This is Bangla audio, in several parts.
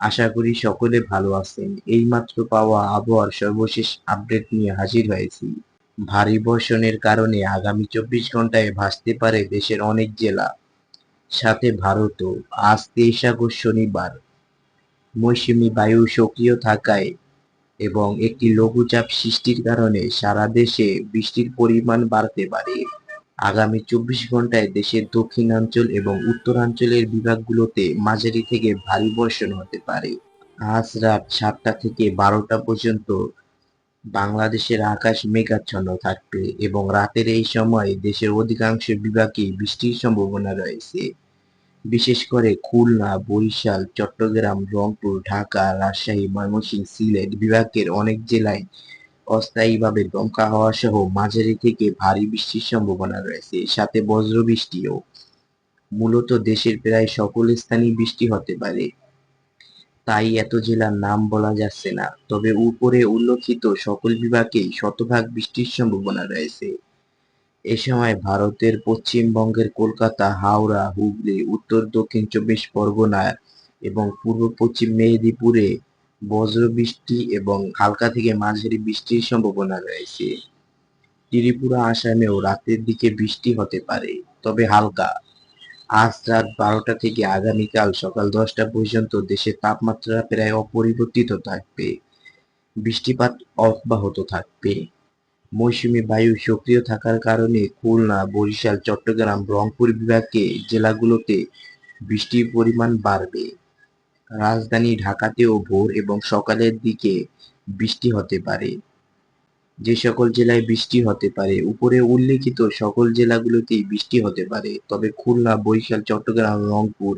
আশা করি সকলে ভালো আছেন। এইমাত্র পাওয়া আবহাওয়ার সর্বশেষ আপডেট নিয়ে হাজির হয়েছি। ভারী বর্ষণের কারণে আগামী ২৪ ঘন্টায় ভাসতে পারে দেশের অনেক জেলা, সাথে ভারতও। আজ ২৩ আগস্ট শনিবার। মৌসুমী বায়ু সক্রিয় থাকায় এবং একটি লঘুচাপ সৃষ্টির কারণে সারা দেশে বৃষ্টির পরিমাণ বাড়তে পারে। আগামী ২৪ ঘন্টায় দেশের দক্ষিণাঞ্চল এবং উত্তরাঞ্চলের বিভাগগুলোতে মাঝারি থেকে ভারী বর্ষণ হতে পারে। আজ রাত ৭টা থেকে ১২টা পর্যন্ত বাংলাদেশের আকাশ মেঘাচ্ছন্ন থাকবে এবং রাতের এই সময়ে দেশের অধিকাংশ বিভাগেই বৃষ্টির সম্ভাবনা রয়েছে। বিশেষ করে খুলনা, বরিশাল, চট্টগ্রাম, রংপুর, ঢাকা, রাজশাহী, ময়মনসিংহ, সিলেট বিভাগের অনেক জেলায় অস্থায়ীভাবে দমকা হাওয়া সহ মাঝারি থেকে ভারী বৃষ্টির সম্ভাবনা রয়েছে, সাথে বজ্রবৃষ্টিও। মূলত দেশের প্রায় সকল স্থানেই বৃষ্টি হতে পারে, তাই এত জেলার নাম বলা যাচ্ছে না। তবে উপরে উল্লেখিত সকল বিভাগেই শতভাগ বৃষ্টির সম্ভাবনা রয়েছে। এ সময় ভারতের পশ্চিমবঙ্গের কলকাতা, হাওড়া, হুগলি, উত্তর দক্ষিণ ২৪ পরগনা এবং পূর্ব পশ্চিম মেদিনীপুরে বজ্রবৃষ্টি এবং হালকা থেকে মাঝারি বৃষ্টির সম্ভাবনা রয়েছে। ত্রিপুরা, আসামেও রাতের দিকে বৃষ্টি হতে পারে, তবে হালকা। আজ রাত ১২টা থেকে আগামীকাল সকাল ১০টা পর্যন্ত দেশের তাপমাত্রা প্রায় অপরিবর্তিত থাকবে। বৃষ্টিপাত অব্যাহত থাকবে। মৌসুমী বায়ু সক্রিয় থাকার কারণে খুলনা, বরিশাল, চট্টগ্রাম, রংপুর বিভাগের জেলাগুলোতে বৃষ্টির পরিমাণ বাড়বে। রাজধানী ঢাকাতেও ভোর এবং সকালের দিকে বৃষ্টি হতে পারে। যে সকল জেলায় বৃষ্টি হতে পারে, উপরে উল্লেখিত সকল জেলাগুলোতেই বৃষ্টি হতে পারে, তবে খুলনা, বরিশাল, চট্টগ্রাম, রংপুর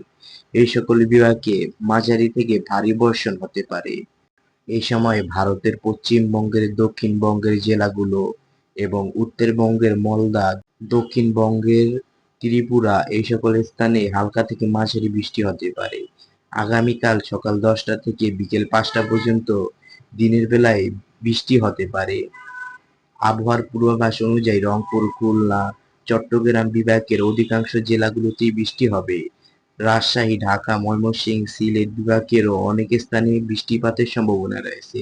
এই সকল বিভাগে মাঝারি থেকে ভারী বর্ষণ হতে পারে। এই সময় ভারতের পশ্চিমবঙ্গের দক্ষিণবঙ্গের জেলাগুলো এবং উত্তরবঙ্গের মালদা, দক্ষিণবঙ্গের ত্রিপুরা এই সকল স্থানে হালকা থেকে মাঝারি বৃষ্টি হতে পারে। আগামীকাল সকাল ১০টা থেকে বিকেল ৫টা পর্যন্ত দিনের বেলায় বৃষ্টি হতে পারে। আবহাওয়ার পূর্বাভাস অনুযায়ী রংপুর, খুলনা, চট্টগ্রাম বিভাগের অধিকাংশ জেলাগুলোতেই বৃষ্টি হবে। রাজশাহী, ঢাকা, ময়মনসিংহ, সিলেট বিভাগেরও অনেক স্থানে বৃষ্টিপাতের সম্ভাবনা রয়েছে।